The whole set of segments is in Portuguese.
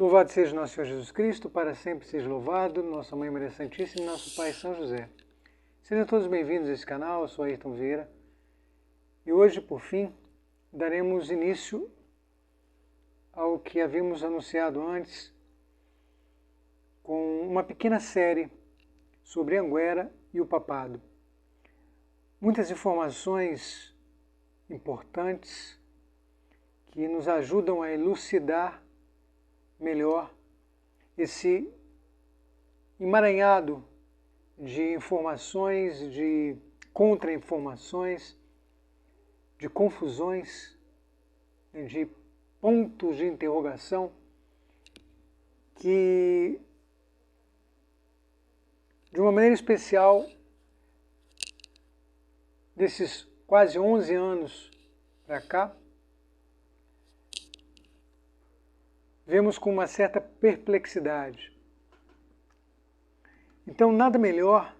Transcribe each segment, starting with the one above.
Louvado seja nosso Senhor Jesus Cristo, para sempre seja louvado, nossa Mãe Maria Santíssima e nosso Pai São José. Sejam todos bem-vindos a esse canal, eu sou Ayrton Vieira. E hoje, por fim, daremos início ao que havíamos anunciado antes, com uma pequena série sobre Anguera e o papado. Muitas informações importantes que nos ajudam a elucidar melhor esse emaranhado de informações, de contra-informações, de confusões, de pontos de interrogação que, de uma maneira especial, desses quase 11 anos para cá, vemos com uma certa perplexidade. Então, nada melhor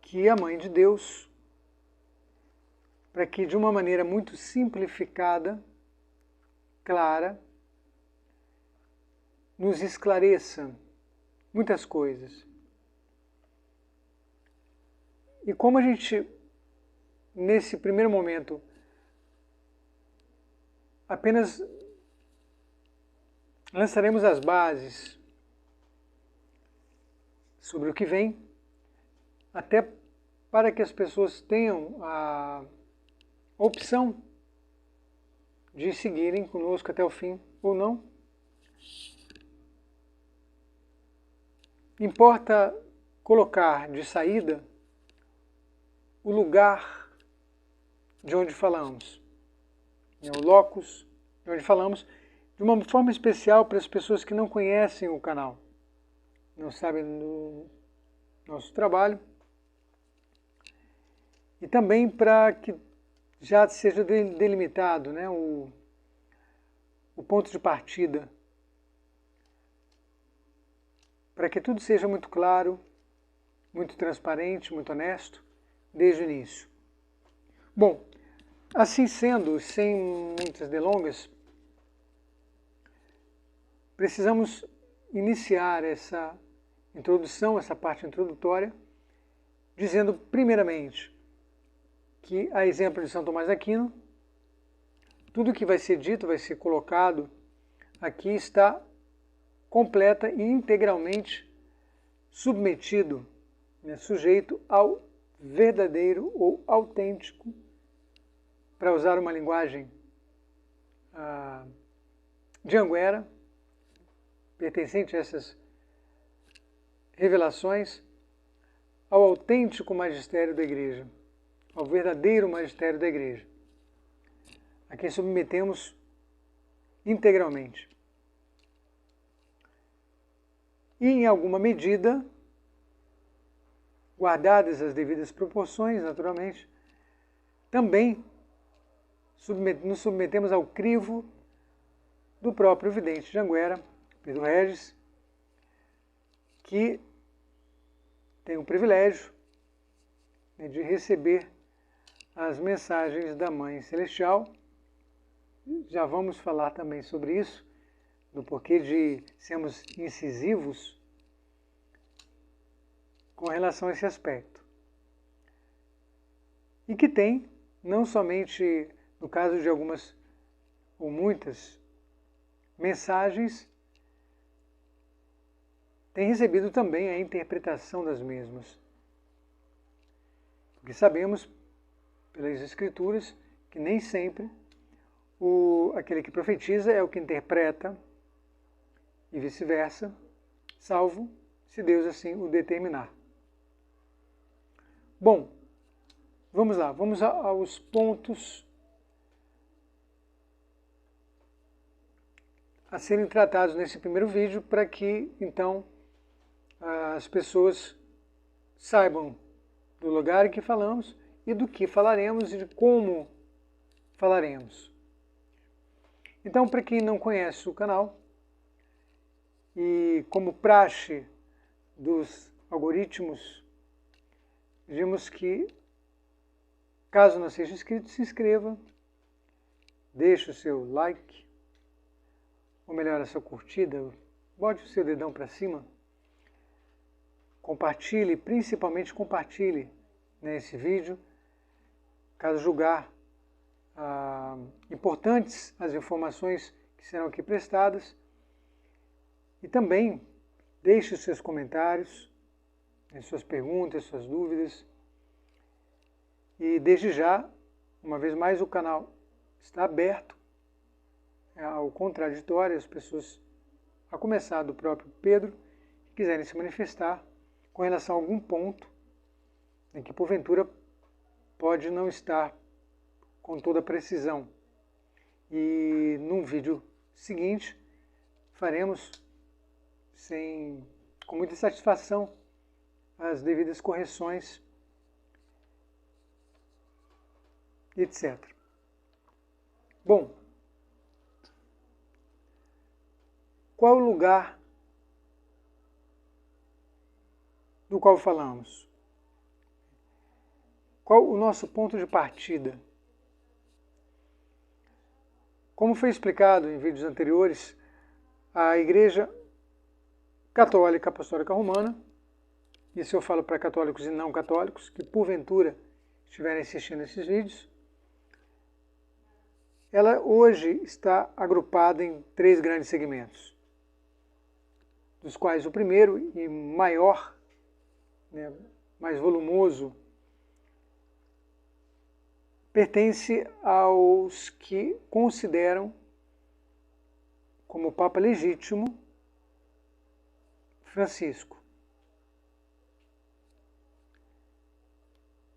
que a Mãe de Deus, para que de uma maneira muito simplificada, clara, nos esclareça muitas coisas. E como a gente, nesse primeiro momento, apenas lançaremos as bases sobre o que vem, até para que as pessoas tenham a opção de seguirem conosco até o fim ou não. Importa colocar de saída o lugar de onde falamos, o locus de onde falamos, de uma forma especial para as pessoas que não conhecem o canal, não sabem do nosso trabalho, e também para que já seja delimitado, né, o ponto de partida, para que tudo seja muito claro, muito transparente, muito honesto, desde o início. Bom, assim sendo, sem muitas delongas, precisamos iniciar essa introdução, essa parte introdutória, dizendo primeiramente que, a exemplo de São Tomás de Aquino, tudo que vai ser dito, vai ser colocado aqui, está completa e integralmente submetido, sujeito ao verdadeiro ou autêntico, para usar uma linguagem de Anguera, pertencente a essas revelações, ao autêntico magistério da Igreja, ao verdadeiro magistério da Igreja, a quem submetemos integralmente. E, em alguma medida, guardadas as devidas proporções, naturalmente, também nos submetemos ao crivo do próprio vidente de Anguera, Pedro Regis, que tem o privilégio de receber as mensagens da Mãe Celestial. Já vamos falar também sobre isso, do porquê de sermos incisivos com relação a esse aspecto. E que tem, não somente no caso de algumas ou muitas mensagens, tem recebido também a interpretação das mesmas. Porque sabemos, pelas Escrituras, que nem sempre aquele que profetiza é o que interpreta, e vice-versa, salvo se Deus assim o determinar. Bom, vamos lá, vamos aos pontos a serem tratados nesse primeiro vídeo, para que, então, as pessoas saibam do lugar em que falamos e do que falaremos e de como falaremos. Então, para quem não conhece o canal, e como praxe dos algoritmos, pedimos que, caso não seja inscrito, se inscreva, deixe o seu like, ou melhor, a sua curtida, bote o seu dedão para cima, compartilhe, principalmente compartilhe, né, esse vídeo, caso julgar importantes as informações que serão aqui prestadas, e também deixe os seus comentários, as suas perguntas, suas dúvidas, e desde já, uma vez mais, o canal está aberto ao contraditório, as pessoas, a começar do próprio Pedro, que quiserem se manifestar com relação a algum ponto em que porventura pode não estar com toda a precisão. E num vídeo seguinte faremos com muita satisfação as devidas correções, etc. Bom, qual o lugar do qual falamos? Qual o nosso ponto de partida? Como foi explicado em vídeos anteriores, a Igreja Católica Apostólica Romana, isso eu falo para católicos e não católicos, que porventura estiverem assistindo esses vídeos, ela hoje está agrupada em 3 grandes segmentos, dos quais o primeiro e maior, né, mais volumoso, pertence aos que consideram como Papa legítimo Francisco,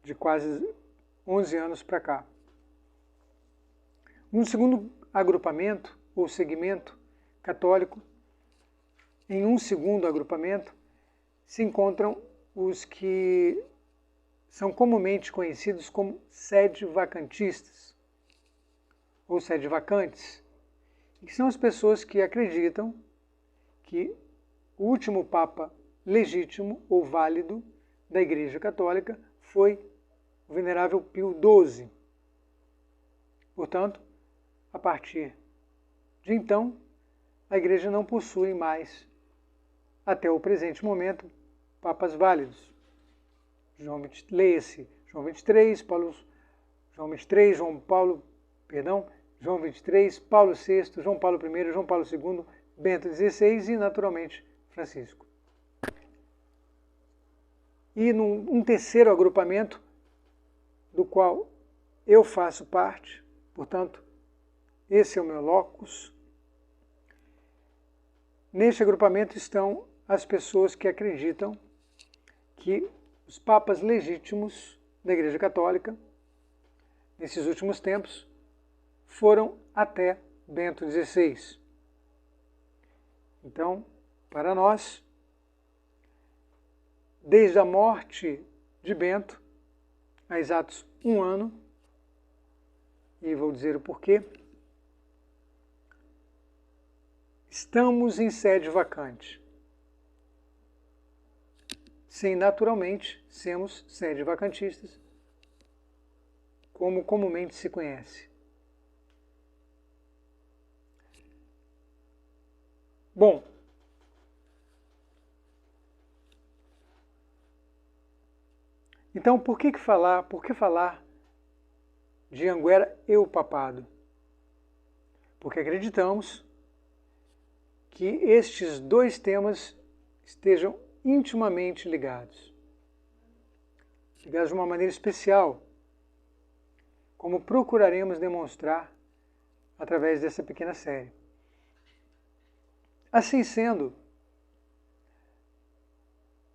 de quase 11 anos para cá. Um segundo agrupamento, ou segmento católico, em um segundo agrupamento, se encontram os que são comumente conhecidos como sede-vacantistas, ou sede-vacantes, que são as pessoas que acreditam que o último Papa legítimo ou válido da Igreja Católica foi o Venerável Pio XII. Portanto, a partir de então, a Igreja não possui mais, até o presente momento, papas válidos. Leia-se João 23, João 23, João 23, Paulo VI, João Paulo I, João Paulo II, Bento XVI e, naturalmente, Francisco. E num terceiro agrupamento, do qual eu faço parte, portanto, esse é o meu locus. Neste agrupamento estão as pessoas que acreditam que os papas legítimos da Igreja Católica, nesses últimos tempos, foram até Bento XVI. Então, para nós, desde a morte de Bento, há exatos 1 ano, e vou dizer o porquê, estamos em sede vacante. Sem, naturalmente, sermos sede-vacantistas, como comumente se conhece. Bom, então por que falar de Anguera e o papado? Porque acreditamos que estes 2 temas estejam intimamente ligados de uma maneira especial, como procuraremos demonstrar através dessa pequena série. Assim sendo,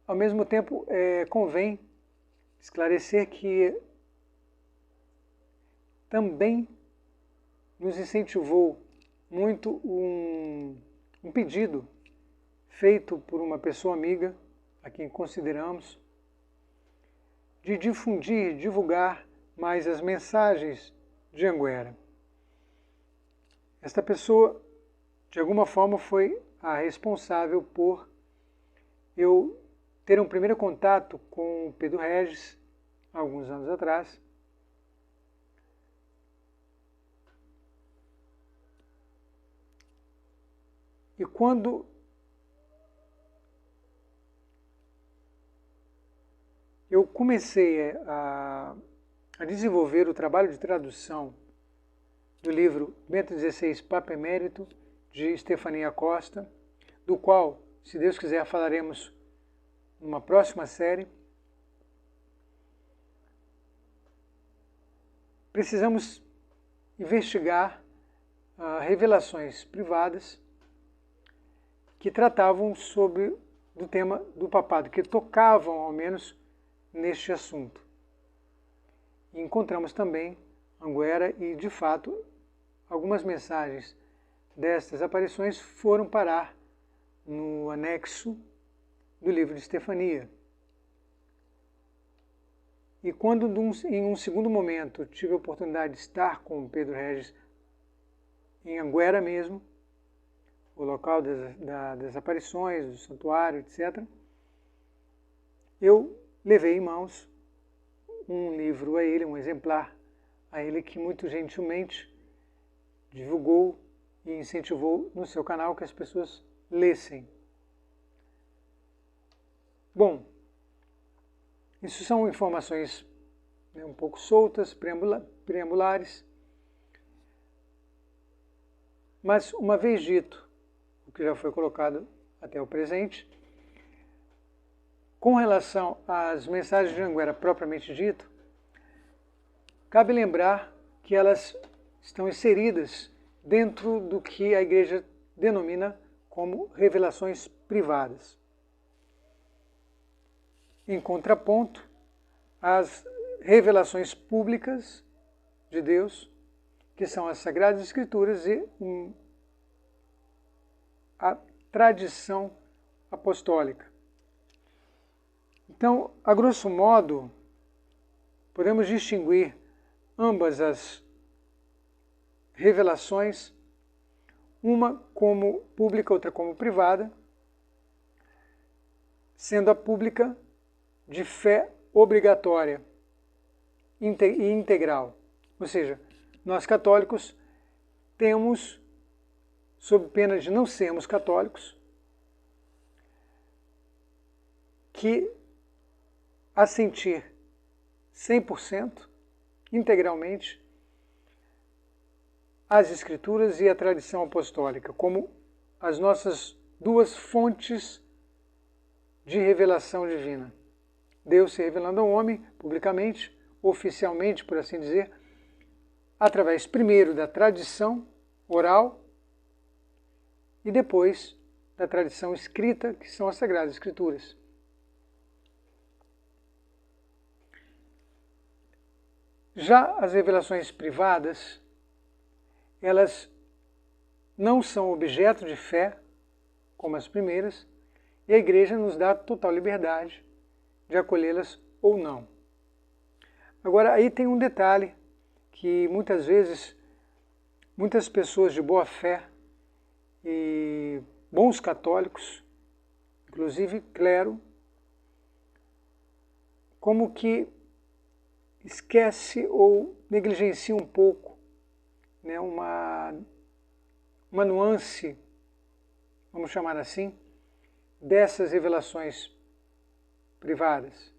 ao mesmo tempo, convém esclarecer que também nos incentivou muito um pedido feito por uma pessoa amiga, a quem consideramos, de difundir, divulgar mais as mensagens de Anguera. Esta pessoa, de alguma forma, foi a responsável por eu ter um primeiro contato com o Pedro Regis, alguns anos atrás, E quando eu comecei a desenvolver o trabalho de tradução do livro Bento XVI, Papa Emérito, de Stefania Costa, do qual, se Deus quiser, falaremos numa próxima série, precisamos investigar revelações privadas que tratavam sobre do tema do papado, que tocavam ao menos neste assunto. E encontramos também Anguera e, de fato, algumas mensagens destas aparições foram parar no anexo do livro de Stefania. E quando, em um segundo momento, tive a oportunidade de estar com Pedro Regis em Anguera mesmo, o local das aparições, do santuário, etc., eu levei em mãos um livro a ele, um exemplar a ele, que muito gentilmente divulgou e incentivou no seu canal que as pessoas lessem. Bom, isso são informações um pouco soltas, preambulares, mas uma vez dito o que já foi colocado até o presente, com relação às mensagens de Anguera propriamente dito, cabe lembrar que elas estão inseridas dentro do que a Igreja denomina como revelações privadas. Em contraponto às revelações públicas de Deus, que são as Sagradas Escrituras e a tradição apostólica. Então, a grosso modo, podemos distinguir ambas as revelações, uma como pública, outra como privada, sendo a pública de fé obrigatória e integral. Ou seja, nós católicos temos, sob pena de não sermos católicos, que assentir 100%, integralmente, as Escrituras e a tradição apostólica, como as nossas duas fontes de revelação divina. Deus se revelando ao homem, publicamente, oficialmente, por assim dizer, através primeiro da tradição oral e depois da tradição escrita, que são as Sagradas Escrituras. Já as revelações privadas, elas não são objeto de fé, como as primeiras, e a Igreja nos dá total liberdade de acolhê-las ou não. Agora, aí tem um detalhe que muitas vezes, muitas pessoas de boa fé e bons católicos, inclusive clero, como que esquece ou negligencia um pouco, né, uma nuance, vamos chamar assim, dessas revelações privadas.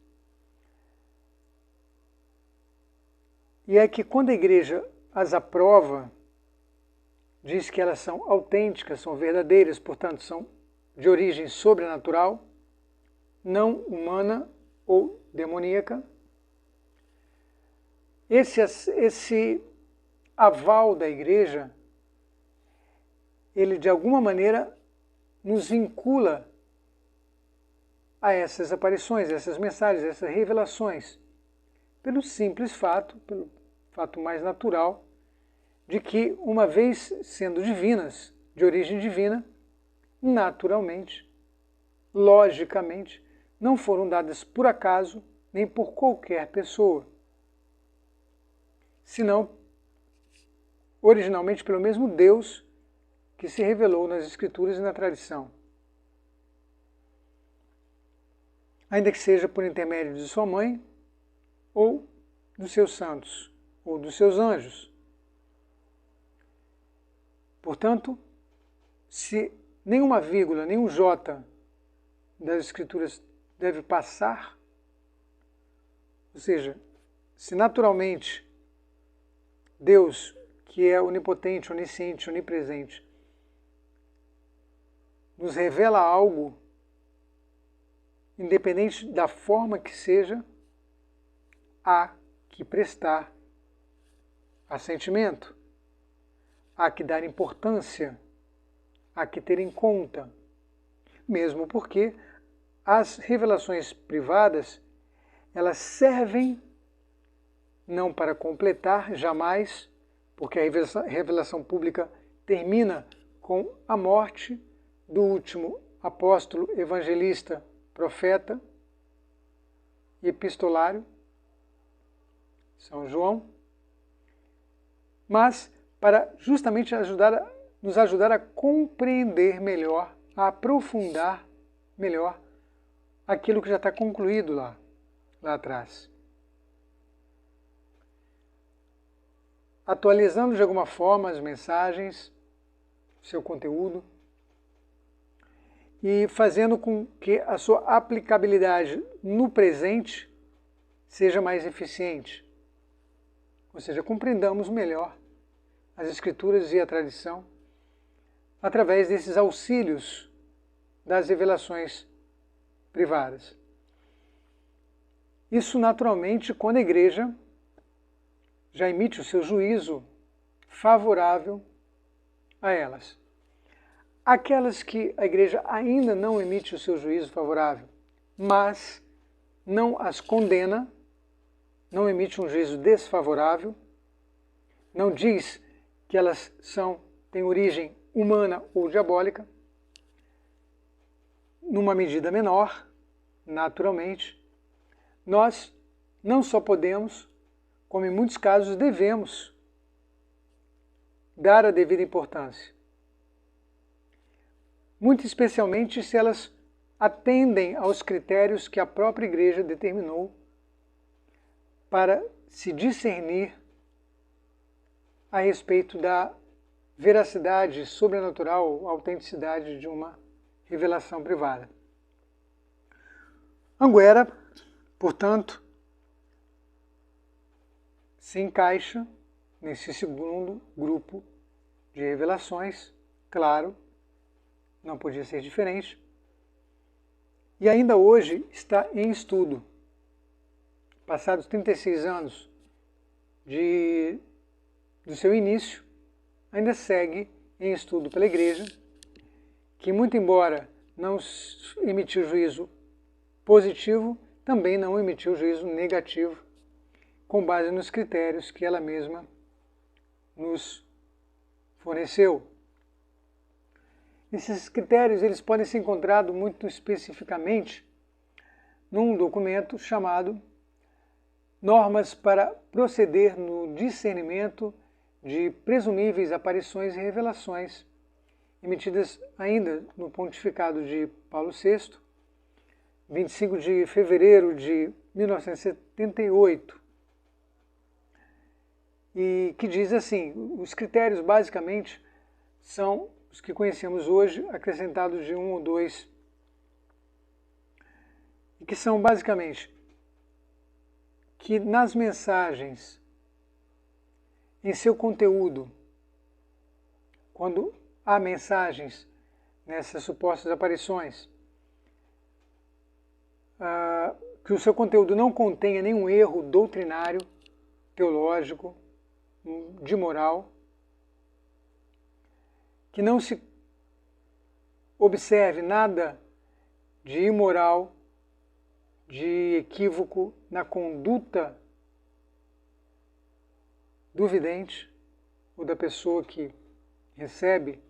E é que quando a Igreja as aprova, diz que elas são autênticas, são verdadeiras, portanto são de origem sobrenatural, não humana ou demoníaca. Esse aval da Igreja, ele de alguma maneira nos vincula a essas aparições, essas mensagens, essas revelações, pelo simples fato, pelo fato mais natural, de que, uma vez sendo divinas, de origem divina, naturalmente, logicamente, não foram dadas por acaso, nem por qualquer pessoa, senão originalmente pelo mesmo Deus que se revelou nas Escrituras e na tradição. Ainda que seja por intermédio de sua mãe, ou dos seus santos, ou dos seus anjos. Portanto, se nenhuma vírgula, nenhum J das Escrituras deve passar. Ou seja, se naturalmente Deus, que é onipotente, onisciente, onipresente, nos revela algo, independente da forma que seja, há que prestar assentimento, há que dar importância, há que ter em conta, mesmo porque as revelações privadas, elas servem não para completar, jamais, porque a revelação pública termina com a morte do último apóstolo, evangelista, profeta e epistolário, São João, mas para justamente nos ajudar a compreender melhor, a aprofundar melhor aquilo que já está concluído lá atrás. Atualizando de alguma forma as mensagens, seu conteúdo, e fazendo com que a sua aplicabilidade no presente seja mais eficiente. Ou seja, compreendamos melhor as Escrituras e a tradição através desses auxílios das revelações privadas. Isso naturalmente quando a Igreja já emite o seu juízo favorável a elas. Aquelas que a Igreja ainda não emite o seu juízo favorável, mas não as condena, não emite um juízo desfavorável, não diz que elas têm origem humana ou diabólica, numa medida menor, naturalmente, nós não só podemos, como em muitos casos devemos, dar a devida importância. Muito especialmente se elas atendem aos critérios que a própria Igreja determinou para se discernir a respeito da veracidade sobrenatural, autenticidade de uma revelação privada. Anguera, portanto, se encaixa nesse segundo grupo de revelações, claro, não podia ser diferente, e ainda hoje está em estudo. Passados 36 anos do seu início, ainda segue em estudo pela Igreja, que muito embora não emitiu juízo positivo, também não emitiu juízo negativo, com base nos critérios que ela mesma nos forneceu. Esses critérios eles podem ser encontrados muito especificamente num documento chamado Normas para proceder no discernimento de presumíveis aparições e revelações, emitidas ainda no pontificado de Paulo VI, 25 de fevereiro de 1978, e que diz assim, os critérios basicamente são os que conhecemos hoje, acrescentados de um ou dois, e que são basicamente que nas mensagens, em seu conteúdo, quando há mensagens nessas supostas aparições, que o seu conteúdo não contenha nenhum erro doutrinário, teológico, de moral, que não se observe nada de imoral, de equívoco na conduta do vidente ou da pessoa que recebe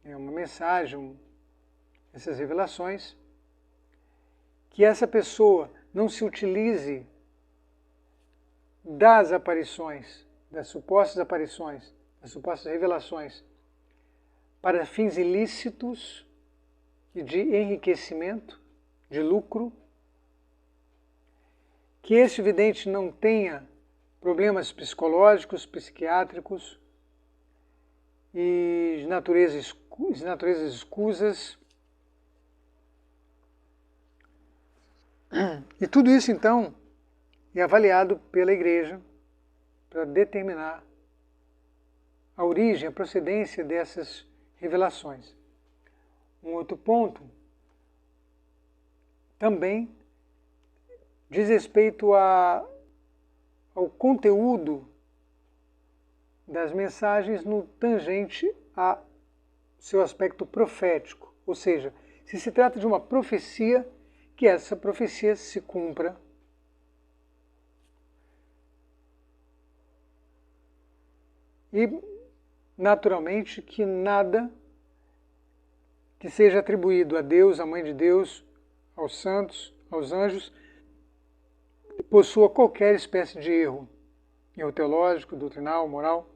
uma mensagem, essas revelações, que essa pessoa não se utilize das aparições, das supostas aparições, das supostas revelações, para fins ilícitos e de enriquecimento, de lucro, que este vidente não tenha problemas psicológicos, psiquiátricos e de natureza naturezas escusas. E tudo isso, então, é avaliado pela Igreja para determinar a origem, a procedência dessas revelações. Um outro ponto também diz respeito ao conteúdo das mensagens no tangente a seu aspecto profético, ou seja, se se trata de uma profecia, que essa profecia se cumpra. E, naturalmente, que nada que seja atribuído a Deus, à Mãe de Deus, aos santos, aos anjos, possua qualquer espécie de erro teológico, doutrinal, moral.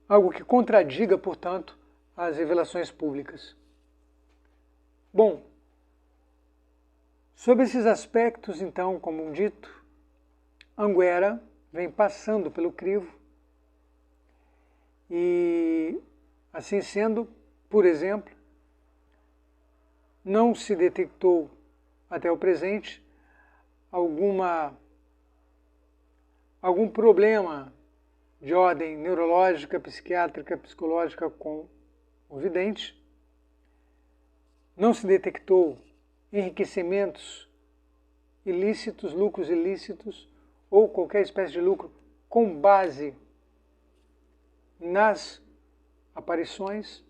Algo que contradiga, portanto, as revelações públicas. Bom, sobre esses aspectos, então, como dito, Anguera vem passando pelo crivo e, assim sendo, por exemplo, não se detectou até o presente algum problema de ordem neurológica, psiquiátrica, psicológica com o vidente. Não se detectou enriquecimentos ilícitos, lucros ilícitos ou qualquer espécie de lucro com base nas aparições.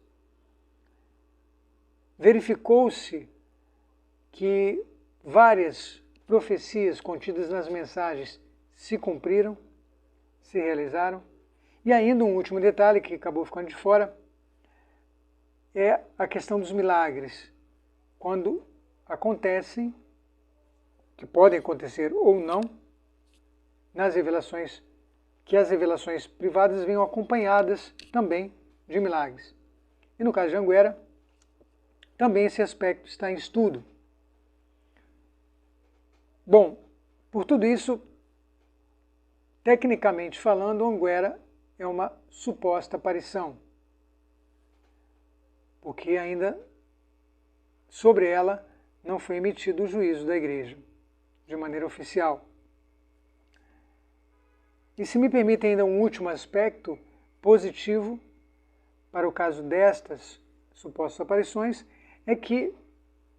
Verificou-se que várias profecias contidas nas mensagens se cumpriram, se realizaram. E ainda um último detalhe que acabou ficando de fora é a questão dos milagres. Quando acontecem, que podem acontecer ou não, nas revelações, que as revelações privadas venham acompanhadas também de milagres. E no caso de Anguera, também esse aspecto está em estudo. Bom, por tudo isso, tecnicamente falando, Anguera é uma suposta aparição, porque ainda sobre ela não foi emitido o juízo da Igreja, de maneira oficial. E se me permite ainda um último aspecto positivo para o caso destas supostas aparições, é que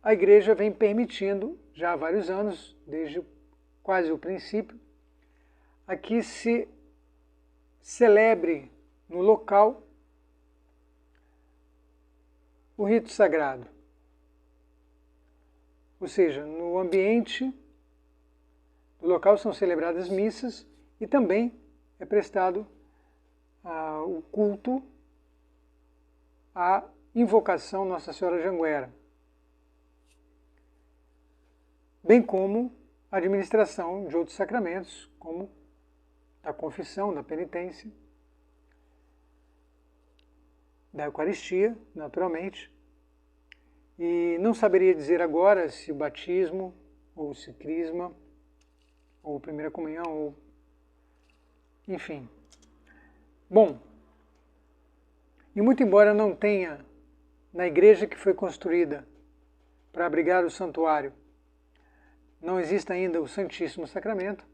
a Igreja vem permitindo, já há vários anos, desde quase o princípio, a que se celebre no local o rito sagrado. Ou seja, no ambiente do local são celebradas missas e também é prestado o culto à invocação Nossa Senhora de Anguera, bem como a administração de outros sacramentos, como da confissão, da penitência, da Eucaristia, naturalmente. E não saberia dizer agora se o batismo, ou se crisma, ou primeira comunhão, ou enfim. Bom, e muito embora não tenha, na igreja que foi construída para abrigar o santuário, não exista ainda o Santíssimo Sacramento,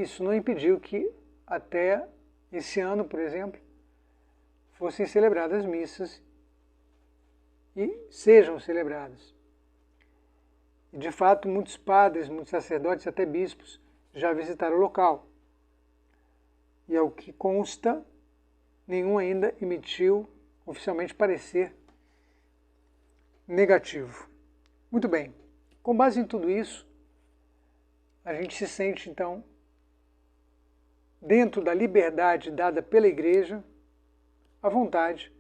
isso não impediu que até esse ano, por exemplo, fossem celebradas missas e sejam celebradas. E de fato, muitos padres, muitos sacerdotes, até bispos, já visitaram o local. E ao que consta, nenhum ainda emitiu oficialmente parecer negativo. Muito bem, com base em tudo isso, a gente se sente, então, dentro da liberdade dada pela Igreja, à vontade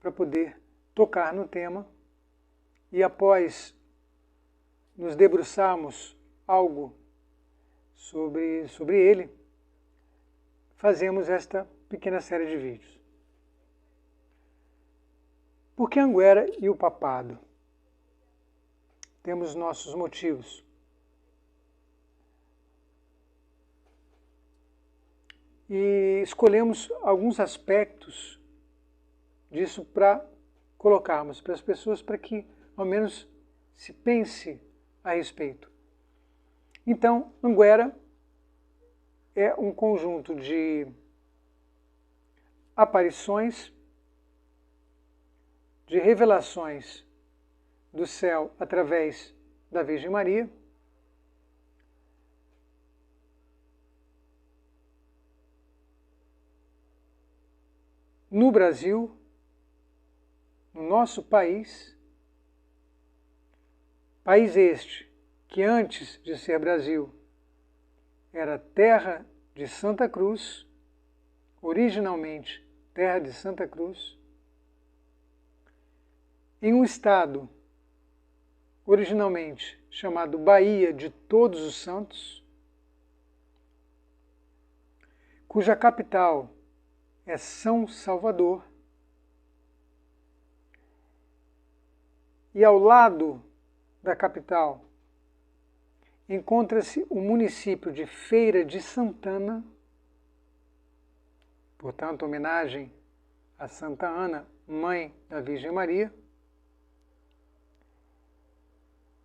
para poder tocar no tema e, após nos debruçarmos algo sobre ele, fazemos esta pequena série de vídeos. Por que Anguera e o papado? Temos nossos motivos. e escolhemos alguns aspectos disso para colocarmos para as pessoas, para que ao menos se pense a respeito. Então, Anguera é um conjunto de aparições, de revelações do céu através da Virgem Maria, no Brasil, no nosso país, país este que antes de ser Brasil era terra de Santa Cruz, originalmente terra de Santa Cruz, em um estado originalmente chamado Bahia de Todos os Santos, cuja capital é São Salvador, e ao lado da capital encontra-se o município de Feira de Santana, portanto, homenagem a Santa Ana, mãe da Virgem Maria.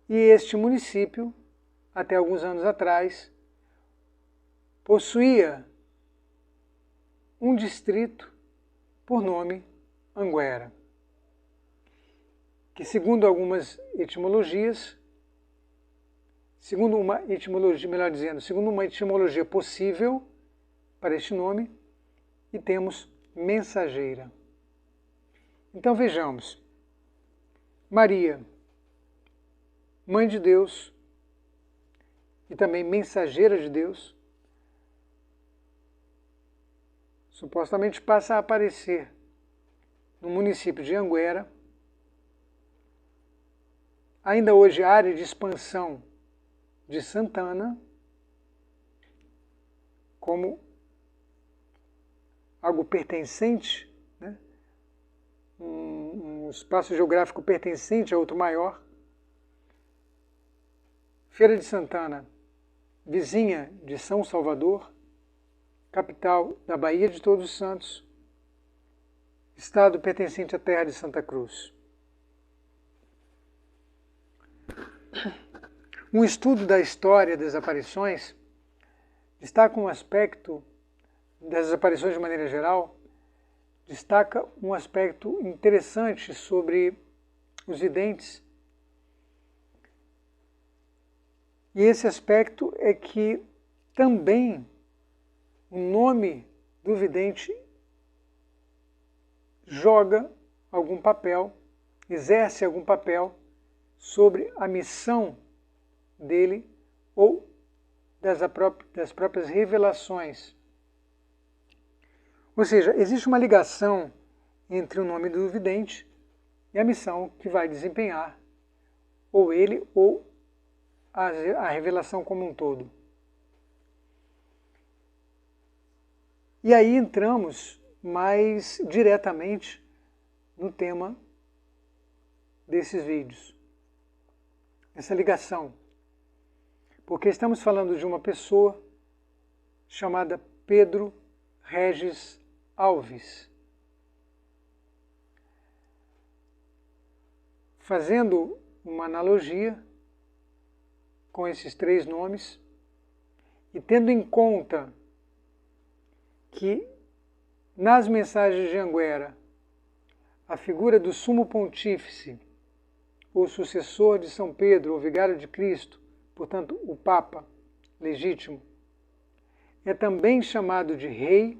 E este município, até alguns anos atrás, possuía um distrito por nome Anguera, que segundo algumas etimologias, segundo uma etimologia possível para este nome, e temos mensageira. Então vejamos, Maria, Mãe de Deus e também mensageira de Deus, supostamente passa a aparecer no município de Anguera, ainda hoje área de expansão de Santana, como algo pertencente, né? Um espaço geográfico pertencente a outro maior. Feira de Santana, vizinha de São Salvador, capital da Bahia de Todos os Santos, estado pertencente à terra de Santa Cruz. Um estudo da história das aparições destaca um aspecto das aparições de maneira geral, destaca um aspecto interessante sobre os videntes. E esse aspecto é que também o nome do vidente joga algum papel, exerce algum papel sobre a missão dele ou das próprias revelações. Ou seja, existe uma ligação entre o nome do vidente e a missão que vai desempenhar, ou ele ou a revelação como um todo. E aí entramos mais diretamente no tema desses vídeos, essa ligação. Porque estamos falando de uma pessoa chamada Pedro Regis Alves. Fazendo uma analogia com esses três nomes e tendo em conta que nas mensagens de Anguera a figura do sumo pontífice, ou sucessor de São Pedro, ou vigário de Cristo, portanto o Papa legítimo, é também chamado de rei.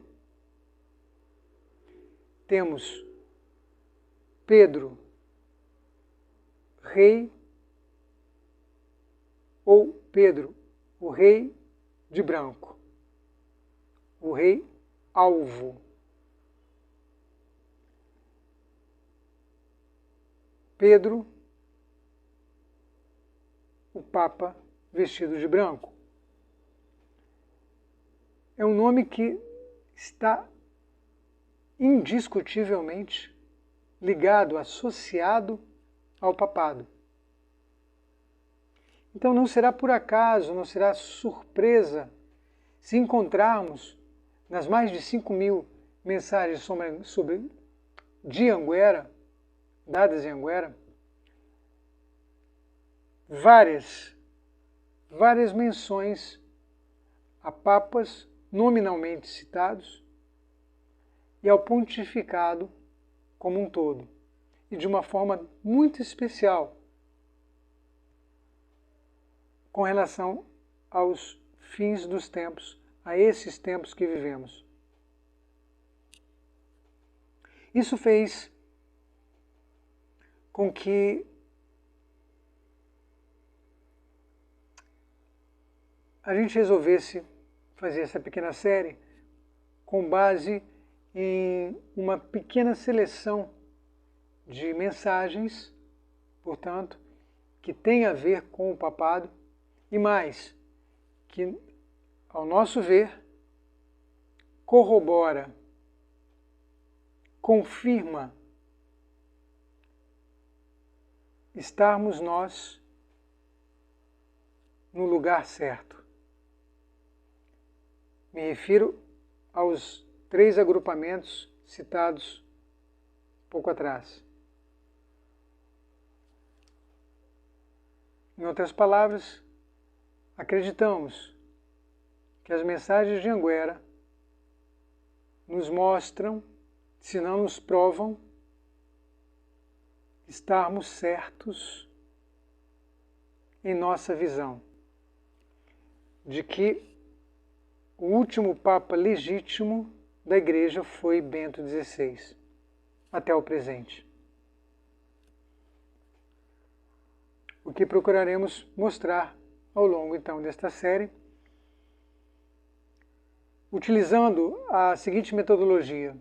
Temos Pedro, rei, ou Pedro, o rei de branco, o rei alvo. Pedro, o Papa vestido de branco. É um nome que está indiscutivelmente ligado, associado ao papado. Então não será por acaso, não será surpresa se encontrarmos nas mais de 5.000 mensagens de Anguera, dadas em Anguera, várias menções a papas nominalmente citados e ao pontificado como um todo, e de uma forma muito especial com relação aos fins dos tempos, a esses tempos que vivemos. Isso fez com que a gente resolvesse fazer essa pequena série com base em uma pequena seleção de mensagens, portanto, que tem a ver com o papado e mais, que, ao nosso ver, corrobora, confirma estarmos nós no lugar certo. Me refiro aos 3 agrupamentos citados pouco atrás. Em outras palavras, acreditamos que as mensagens de Anguera nos mostram, se não nos provam, estarmos certos em nossa visão de que o último Papa legítimo da Igreja foi Bento XVI, até o presente. O que procuraremos mostrar ao longo, então, desta série, utilizando a seguinte metodologia.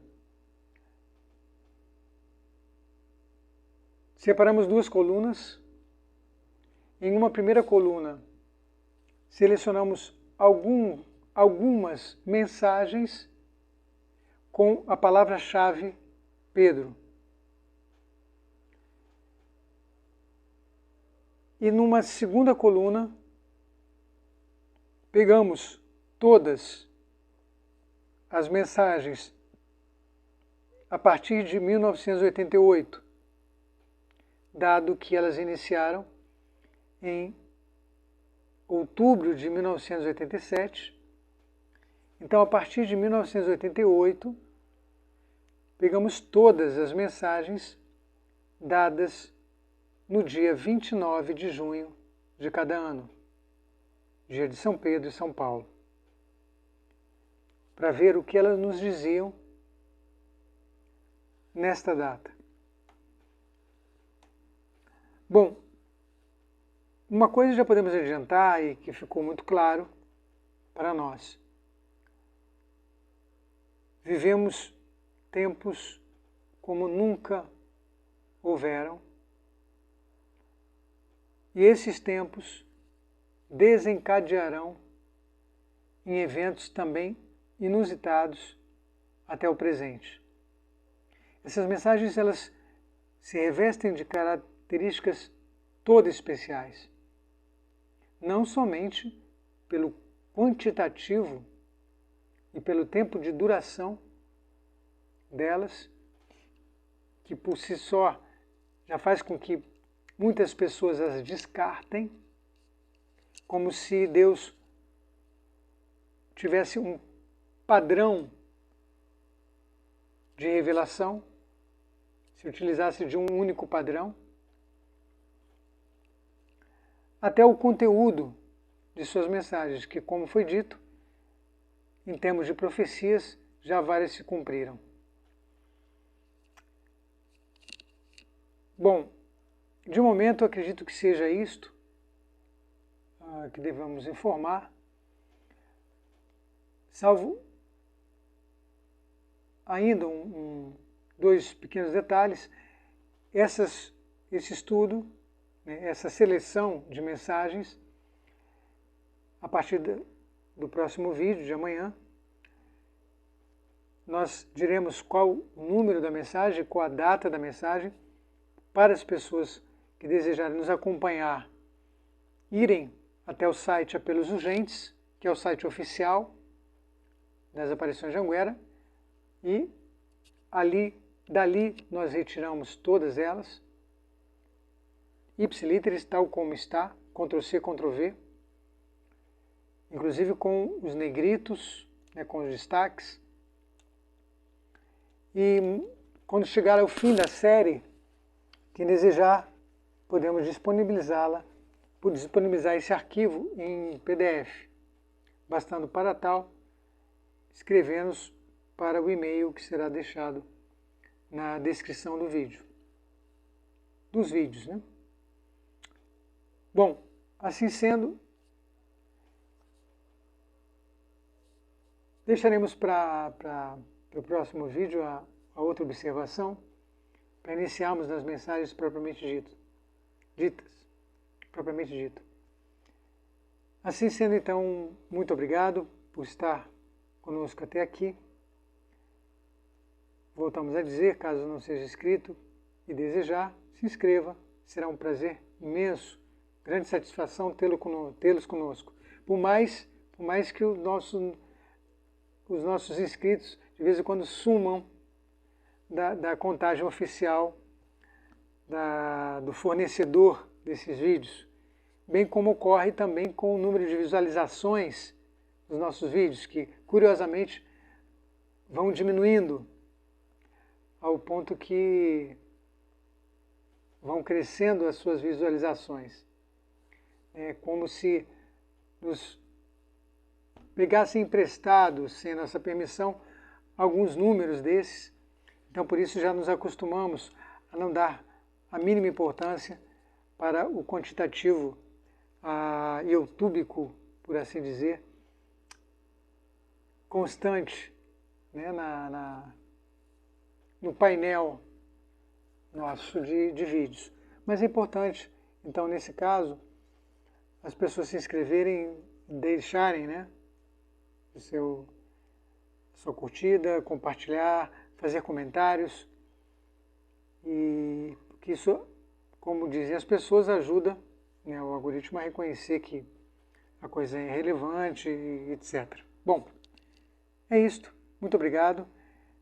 Separamos 2 colunas. Em uma primeira coluna, selecionamos algumas mensagens com a palavra-chave Pedro. E numa segunda coluna, pegamos todas as mensagens a partir de 1988, dado que elas iniciaram em outubro de 1987. Então, a partir de 1988, pegamos todas as mensagens dadas no dia 29 de junho de cada ano, dia de São Pedro e São Paulo, para ver o que elas nos diziam nesta data. Bom, uma coisa já podemos adiantar e que ficou muito claro para nós. Vivemos tempos como nunca houveram, e esses tempos desencadearão em eventos também inusitados até o presente. Essas mensagens, elas se revestem de características todas especiais, não somente pelo quantitativo e pelo tempo de duração delas, que por si só já faz com que muitas pessoas as descartem, como se Deus tivesse um padrão de revelação, se utilizasse de um único padrão, até o conteúdo de suas mensagens, que, como foi dito, em termos de profecias, já várias se cumpriram. Bom, de momento, acredito que seja isto que devemos informar, salvo ainda dois pequenos detalhes. Esse estudo, essa seleção de mensagens, a partir do próximo vídeo de amanhã, nós diremos qual o número da mensagem, qual a data da mensagem, para as pessoas que desejarem nos acompanhar, irem até o site Apelos Urgentes, que é o site oficial das aparições de Anguera e dali nós retiramos todas elas, ipsiliteris, tal como está, Ctrl+C, Ctrl+V, inclusive com os negritos, né, com os destaques. E quando chegar ao fim da série, quem desejar, podemos disponibilizar esse arquivo em PDF, bastando para tal, escrever-nos para o e-mail que será deixado na descrição do vídeo, dos vídeos, né? Bom, assim sendo, deixaremos para o próximo vídeo a outra observação, para iniciarmos nas mensagens propriamente ditas. Assim sendo, então, muito obrigado por estar conosco até aqui. Voltamos a dizer, caso não seja inscrito e desejar, se inscreva, será um prazer imenso, grande satisfação tê-los conosco. Por mais que os nossos inscritos de vez em quando sumam da contagem oficial do fornecedor desses vídeos, bem como ocorre também com o número de visualizações dos nossos vídeos, que curiosamente vão diminuindo ao ponto que vão crescendo as suas visualizações. É como se nos pegassem emprestados, sem nossa permissão, alguns números desses. Então, por isso, já nos acostumamos a não dar a mínima importância para o quantitativo youtúbico, por assim dizer, constante, né, no painel nosso de vídeos. Mas é importante, então, nesse caso, as pessoas se inscreverem, deixarem, né, sua curtida, compartilhar, fazer comentários, e que isso, como dizem as pessoas, ajuda, né, o algoritmo a reconhecer que a coisa é relevante, etc. Bom, é isto. Muito obrigado.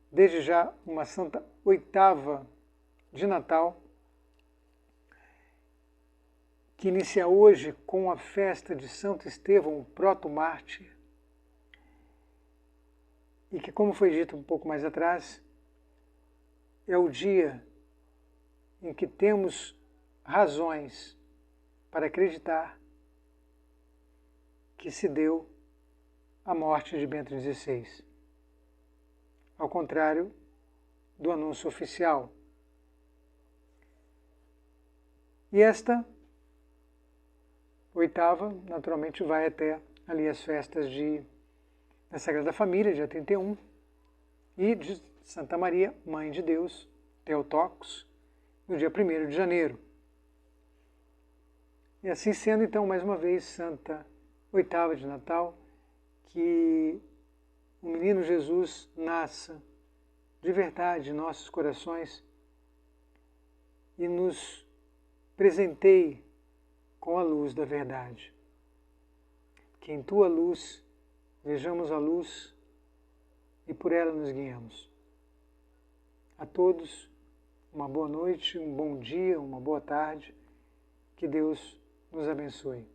Desde já, uma Santa Oitava de Natal, que inicia hoje com a festa de Santo Estevão, o proto-mártir, e que, como foi dito um pouco mais atrás, é o dia em que temos razões para acreditar que se deu a morte de Bento XVI, ao contrário do anúncio oficial. E esta oitava, naturalmente, vai até ali as festas da Sagrada Família, dia 31, e de Santa Maria, Mãe de Deus, Theotokos, no dia 1º de janeiro. E assim sendo, então, mais uma vez, Santa Oitava de Natal, que o menino Jesus nasça de verdade em nossos corações e nos presenteie com a luz da verdade. Que em tua luz vejamos a luz e por ela nos guiemos. A todos, uma boa noite, um bom dia, uma boa tarde. Que Deus nos abençoe.